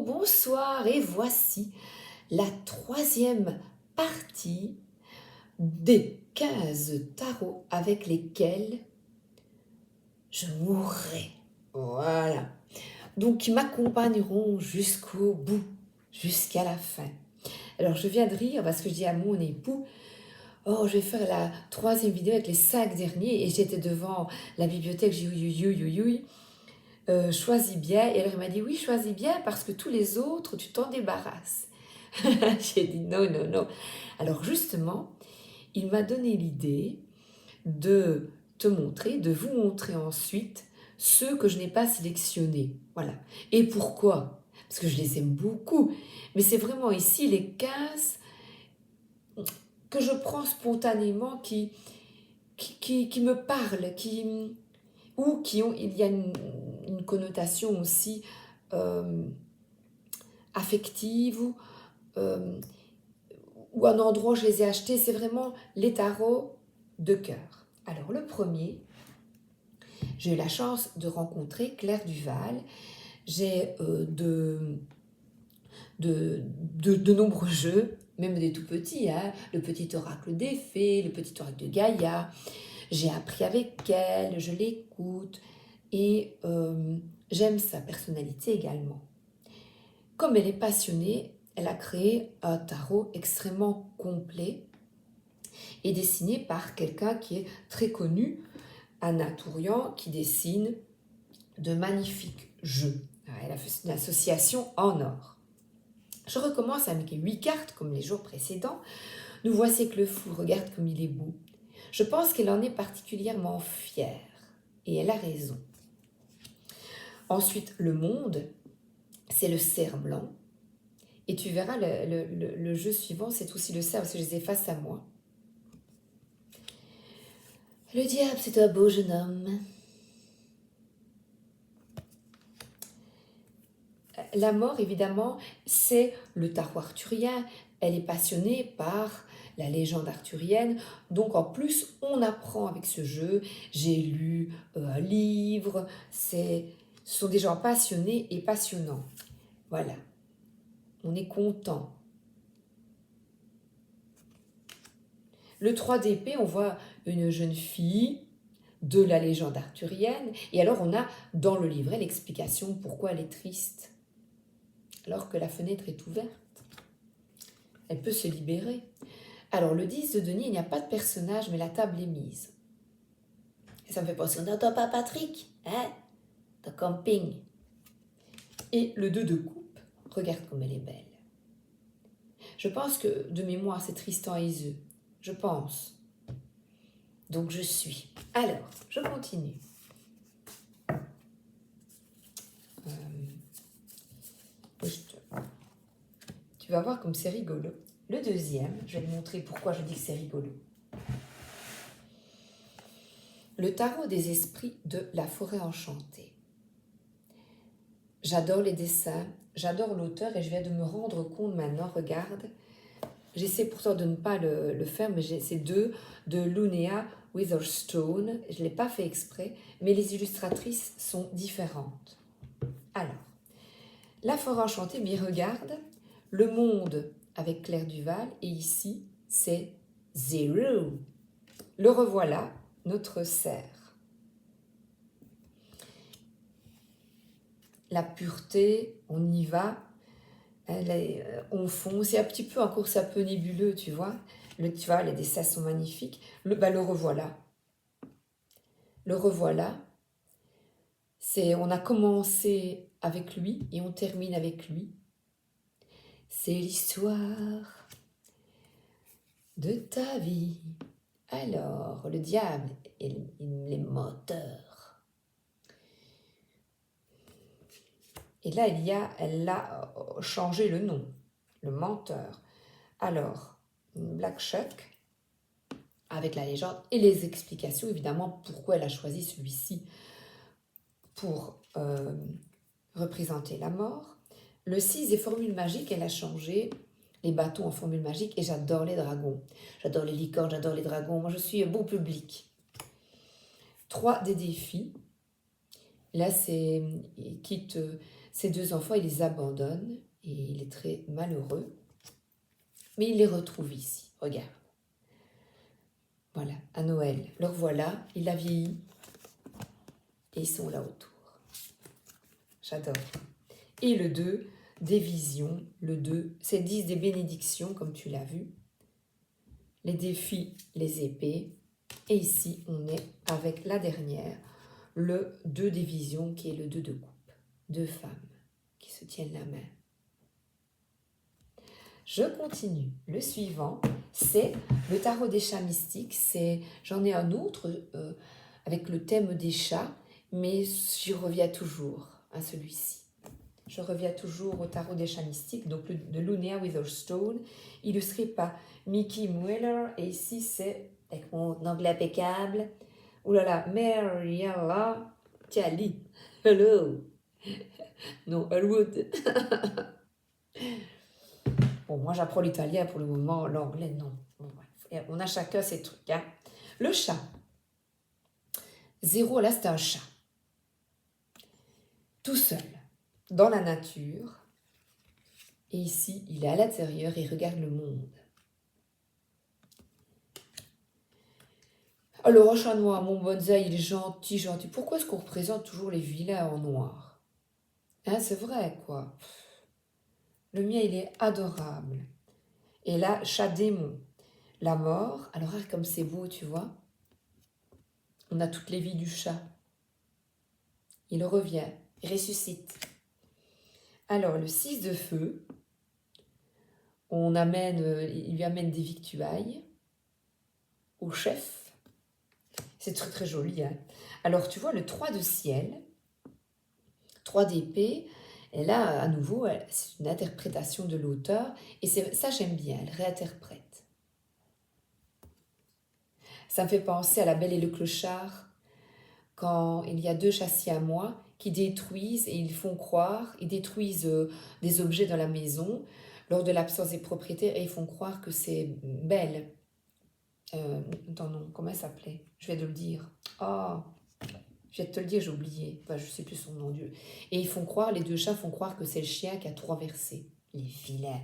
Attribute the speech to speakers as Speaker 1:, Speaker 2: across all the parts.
Speaker 1: bonsoir et voici la troisième partie des 15 tarots avec lesquels je mourrai. Voilà. Donc, qui m'accompagneront jusqu'au bout, jusqu'à la fin. Alors, je viens de rire parce que je dis à mon époux, oh, je vais faire la troisième vidéo avec les 5 derniers et j'étais devant la bibliothèque, j'ai dit, choisis bien. Et alors, il m'a dit, oui, choisis bien parce que tous les autres, tu t'en débarrasses. J'ai dit, non, non, non. Alors, justement, il m'a donné l'idée de te montrer, de vous montrer ensuite ceux que je n'ai pas sélectionnés. Voilà. Et pourquoi? Parce que je les aime beaucoup. Mais c'est vraiment ici les 15 que je prends spontanément qui me parlent, ou qui ont, il y a une connotation aussi affective ou un endroit où je les ai achetés. C'est vraiment les tarots de cœur. Alors le premier, j'ai eu la chance de rencontrer Claire Duval. J'ai de nombreux jeux, même des tout petits, hein, le petit oracle des fées, le petit oracle de Gaïa. J'ai appris avec elle, je l'écoute et j'aime sa personnalité également. Comme elle est passionnée, elle a créé un tarot extrêmement complet et dessiné par quelqu'un qui est très connu, Anna Tourian, qui dessine de magnifiques jeux. Elle a fait une association en or. Je recommence avec 8 cartes comme les jours précédents. Nous voici que le fou, regarde comme il est beau. Je pense qu'elle en est particulièrement fière et elle a raison. Ensuite, le monde, c'est le cerf blanc. Et tu verras, le jeu suivant, c'est aussi le cerf, parce que je les ai face à moi. Le diable, c'est un beau jeune homme. La mort, évidemment, c'est le tarot arthurien. Elle est passionnée par la légende arthurienne. Donc, en plus, on apprend avec ce jeu. J'ai lu un livre. Ce sont des gens passionnés et passionnants. Voilà. On est content. Le 3 d'épée, on voit une jeune fille de la légende arthurienne. Et alors, on a dans le livret l'explication pourquoi elle est triste. Alors que la fenêtre est ouverte. Elle peut se libérer. Alors, le 10 de denier, il n'y a pas de personnage, mais la table est mise. Et ça me fait penser, on n'entend pas Patrick, hein, de camping. Et le 2 de coupe, regarde comme elle est belle. Je pense que, de mémoire, c'est Tristan et Iseult. Je pense. Donc, je suis. Alors, je continue. Tu vas voir comme c'est rigolo. Le deuxième, je vais te montrer pourquoi je dis que c'est rigolo. Le tarot des esprits de la forêt enchantée. J'adore les dessins, j'adore l'auteur et je viens de me rendre compte maintenant, regarde. J'essaie pourtant de ne pas le faire, mais c'est deux de Lunea Witherstone. Je ne l'ai pas fait exprès, mais les illustratrices sont différentes. Alors, la forêt enchantée, mais regarde, le monde avec Claire Duval, et ici, c'est Zero. Le revoilà, notre cerf. La pureté, on y va, on fonce, c'est un petit peu encore, c'est un peu nébuleux, tu vois. Tu vois, les dessins sont magnifiques. Le revoilà. Le revoilà, on a commencé avec lui et on termine avec lui. C'est l'histoire de ta vie. Alors, le diable et les menteurs. Et là, elle a changé le nom, le menteur. Alors, Black Shuck, avec la légende et les explications, évidemment, pourquoi elle a choisi celui-ci pour représenter la mort. Le 6 des formules magiques, elle a changé les bâtons en formules magiques et j'adore les dragons. J'adore les licornes, j'adore les dragons. Moi, je suis un bon public. 3 des défis. Là, il quitte ses 2 enfants, il les abandonne et il est très malheureux. Mais il les retrouve ici, regarde. Voilà, à Noël. Le revoilà, il a vieilli et ils sont là autour. J'adore. Et le 2, des visions. Le 2, c'est 10 des bénédictions, comme tu l'as vu. Les défis, les épées. Et ici, on est avec la dernière, le 2 des visions, qui est le 2 de coupe. 2 femmes qui se tiennent la main. Je continue. Le suivant, c'est le tarot des chats mystiques. J'en ai un autre avec le thème des chats, mais j'y reviens toujours à celui-ci. Je reviens toujours au tarot des chats mystiques, donc de Lunia Witherstone, illustré par Mickey Mueller. Et ici, c'est, avec mon anglais impeccable, oulala, Mariella Tiali. Hello. Non, Elwood. Bon, moi, j'apprends l'italien pour le moment, l'anglais, non. Bon, bref. On a chacun ses trucs. Hein. Le chat. 0, là, c'est un chat. Tout seul, dans la nature. Et ici, il est à l'intérieur et regarde le monde. Alors, un chat noir, mon bonsaï, il est gentil, gentil. Pourquoi est-ce qu'on représente toujours les vilains en noir? Hein, c'est vrai, quoi. Le mien, il est adorable. Et là, chat démon. La mort, alors comme c'est beau, tu vois. On a toutes les vies du chat. Il revient, il ressuscite. Alors, le 6 de feu, il lui amène des victuailles au chef. C'est très très joli. Hein. Alors, tu vois, le 3 de ciel, 3 d'épée, et là, à nouveau, c'est une interprétation de l'auteur. Et ça, j'aime bien, elle réinterprète. Ça me fait penser à La Belle et le Clochard, quand il y a 2 chats siamois qui détruisent et ils font croire, ils détruisent des objets dans la maison lors de l'absence des propriétaires et ils font croire que c'est Belle. Attends, non, comment elle s'appelait? Je vais te le dire. Oh, je vais te le dire, j'ai oublié. Enfin, je ne sais plus son nom, Dieu. Et ils font croire, les 2 chats font croire que c'est le chien qui a tout renversé. Les vilains.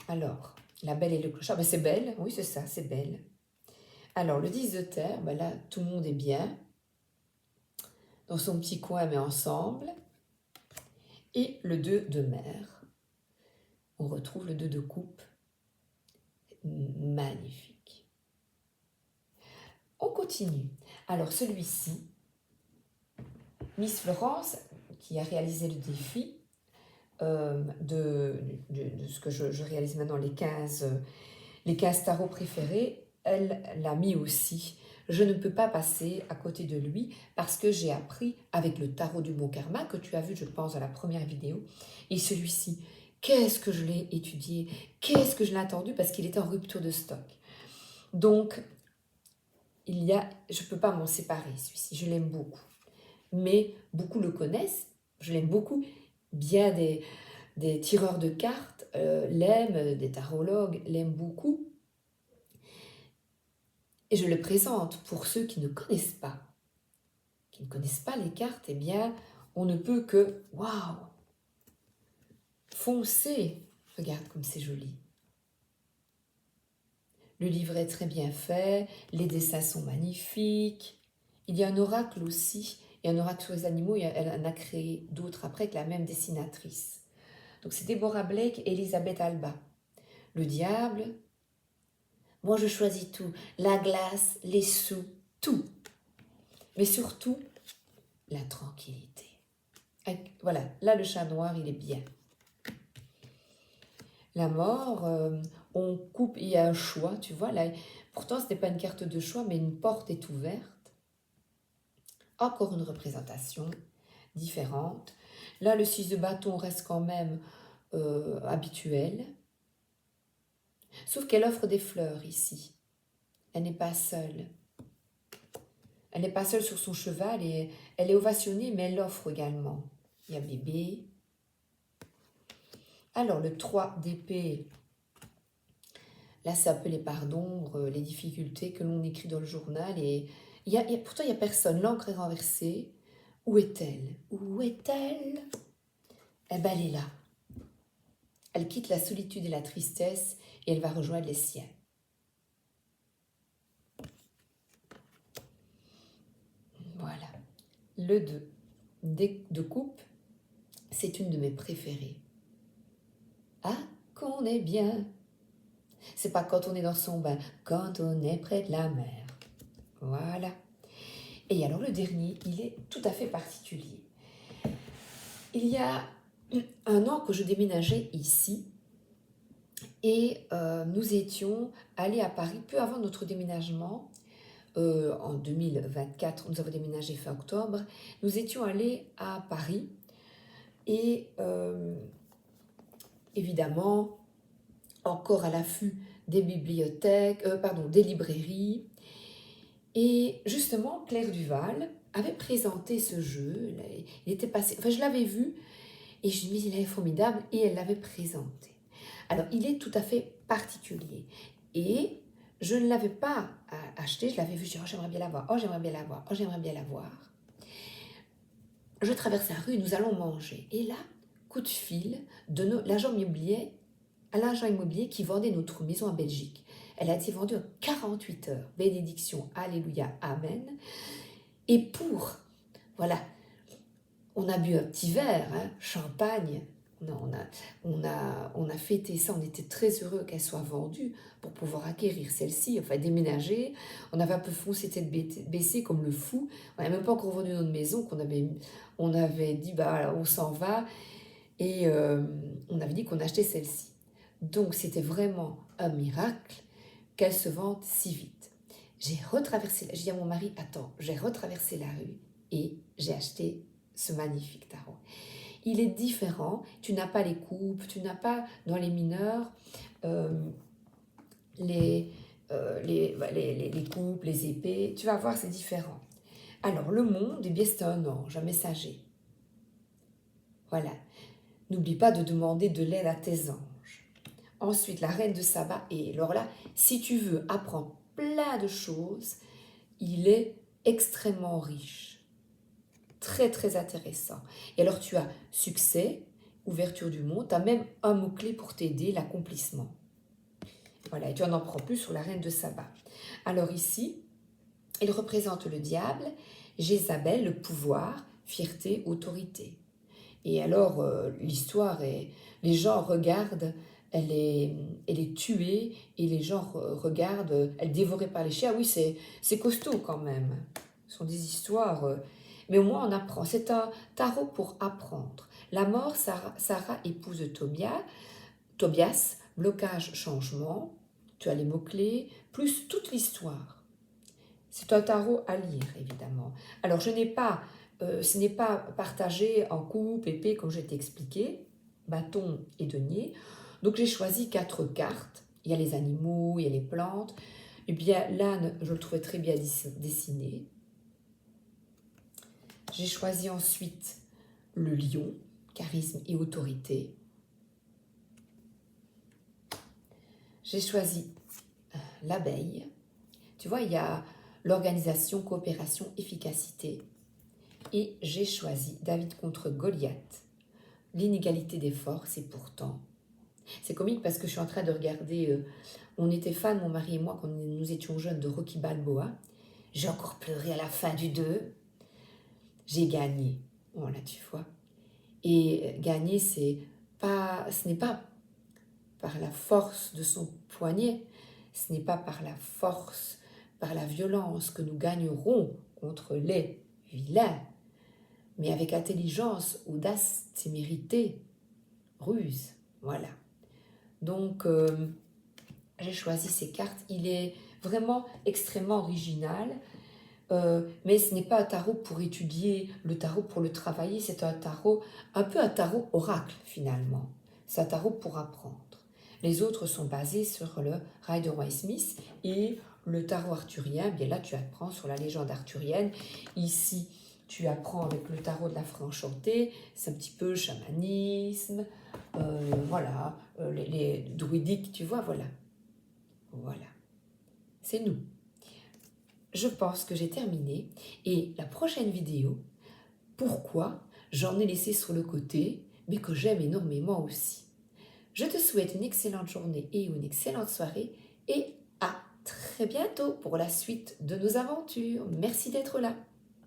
Speaker 1: Alors, La Belle et le Clochard, ben c'est Belle, oui c'est ça, c'est Belle. Alors, le 10 de terre, ben là, tout le monde est bien. Dans son petit coin, mais ensemble. Et le 2 de mer. On retrouve le 2 de coupe. Magnifique. On continue. Alors, celui-ci, Miss Florence, qui a réalisé le défi de ce que je réalise maintenant, les 15 tarots préférés, elle l'a mis aussi. Je ne peux pas passer à côté de lui parce que j'ai appris avec le tarot du bon karma que tu as vu, je pense, dans la première vidéo. Et celui-ci, qu'est-ce que je l'ai étudié, qu'est-ce que je l'ai attendu parce qu'il était en rupture de stock. Donc, je ne peux pas m'en séparer, celui-ci, je l'aime beaucoup. Mais beaucoup le connaissent, je l'aime beaucoup. Bien des tireurs de cartes l'aiment, des tarologues l'aiment beaucoup. Et je le présente pour ceux qui ne connaissent pas. Qui ne connaissent pas les cartes, eh bien, on ne peut que, waouh, foncer. Regarde comme c'est joli. Le livret est très bien fait, les dessins sont magnifiques. Il y a un oracle aussi, et un oracle sur les animaux, elle en a créé d'autres après avec la même dessinatrice. Donc c'est Deborah Blake et Elisabeth Alba. Le diable, moi je choisis tout, la glace, les sous, tout. Mais surtout, la tranquillité. Voilà, là le chat noir, il est bien. La mort, on coupe, il y a un choix, tu vois. Là, pourtant, ce n'est pas une carte de choix, mais une porte est ouverte. Encore une représentation différente. Là, le 6 de bâton reste quand même habituel. Sauf qu'elle offre des fleurs ici. Elle n'est pas seule. Elle n'est pas seule sur son cheval et elle est ovationnée, mais elle l'offre également. Il y a bébé. Alors, le 3 d'épée, là, c'est un peu les parts d'ombre, les difficultés que l'on écrit dans le journal. Et Pourtant, il n'y a personne. L'encre est renversée. Où est-elle? Où est-elle? Eh ben, elle est là. Elle quitte la solitude et la tristesse et elle va rejoindre les siens. Voilà. Le 2 de coupe, c'est une de mes préférées. Ah, qu'on est bien. C'est pas quand on est dans son bain, quand on est près de la mer. Voilà. Et alors le dernier, il est tout à fait particulier. Il y a un an que je déménageais ici et nous étions allés à Paris peu avant notre déménagement. En 2024, nous avons déménagé fin octobre. Nous étions allés à Paris et évidemment encore à l'affût des bibliothèques, des librairies. Et justement, Claire Duval avait présenté ce jeu. Il était passé, enfin, je l'avais vu et je me dis, il est formidable et elle l'avait présenté. Alors, il est tout à fait particulier et je ne l'avais pas acheté, je l'avais vu, je dis, oh, j'aimerais bien l'avoir, oh, j'aimerais bien l'avoir, oh, j'aimerais bien l'avoir. Je traverse la rue, nous allons manger. Et là, coup de fil de l'agent immobilier, à l'agent immobilier qui vendait notre maison en Belgique. Elle a été vendue en 48 heures. Bénédiction, alléluia, amen. Et voilà, on a bu un petit verre, hein, champagne. On a fêté ça, on était très heureux qu'elle soit vendue pour pouvoir acquérir celle-ci, enfin déménager. On avait un peu foncé tête baissée comme le fou. On n'avait même pas encore vendu notre maison, on avait dit, bah, on s'en va. Et on avait dit qu'on achetait celle-ci. Donc c'était vraiment un miracle qu'elle se vende si vite. J'ai dit à mon mari, attends, j'ai retraversé la rue et j'ai acheté ce magnifique tarot. Il est différent, tu n'as pas les coupes, tu n'as pas dans les mineurs les coupes, les épées, tu vas voir, c'est différent. Alors le monde, eh bien c'est un ange, un messager. Voilà. N'oublie pas de demander de l'aide à tes anges. Ensuite, la reine de Saba. Et alors là, si tu veux apprendre plein de choses, il est extrêmement riche. Très, très intéressant. Et alors, tu as succès, ouverture du monde. Tu as même un mot-clé pour t'aider, l'accomplissement. Voilà, et tu en apprends plus sur la reine de Saba. Alors ici, il représente le diable, Jézabel, le pouvoir, fierté, autorité. Et alors, l'histoire est... Les gens regardent, elle est tuée, et les gens regardent, elle est dévorée par les chiens. Oui, c'est costaud quand même. Ce sont des histoires... mais au moins, on apprend. C'est un tarot pour apprendre. La mort, Sarah épouse Tobias, blocage, changement. Tu as les mots-clés, plus toute l'histoire. C'est un tarot à lire, évidemment. Alors, ce n'est pas partagé en coupe, épée, comme je t'ai expliqué, bâton et denier. Donc, j'ai choisi 4 cartes. Il y a les animaux, il y a les plantes. Eh bien, l'âne, je le trouvais très bien dessiné. J'ai choisi ensuite le lion, charisme et autorité. J'ai choisi l'abeille. Tu vois, il y a l'organisation, coopération, efficacité. Et j'ai choisi David contre Goliath, l'inégalité des forces et pourtant. C'est comique parce que je suis en train de regarder, on était fans, mon mari et moi, quand nous étions jeunes, de Rocky Balboa. J'ai encore pleuré à la fin du 2. J'ai gagné. Voilà, tu vois. Et gagner, ce n'est pas par la force de son poignet, ce n'est pas par la force, par la violence que nous gagnerons contre les vilains, mais avec intelligence, audace, témérité, ruse. Voilà. Donc, j'ai choisi ces cartes. Il est vraiment extrêmement original, mais ce n'est pas un tarot pour étudier, le tarot pour le travailler, c'est un tarot, un peu un tarot oracle finalement. C'est un tarot pour apprendre. Les autres sont basés sur le Rider-Waite-Smith et le tarot arthurien. Bien là, tu apprends sur la légende arthurienne. Ici, tu apprends avec le tarot de la Franche-Comté, c'est un petit peu chamanisme, voilà, les druidiques, tu vois, voilà. Voilà. C'est nous. je pense que j'ai terminé. Et la prochaine vidéo, pourquoi j'en ai laissé sur le côté, mais que j'aime énormément aussi. Je te souhaite une excellente journée et une excellente soirée et à très bientôt pour la suite de nos aventures. Merci d'être là.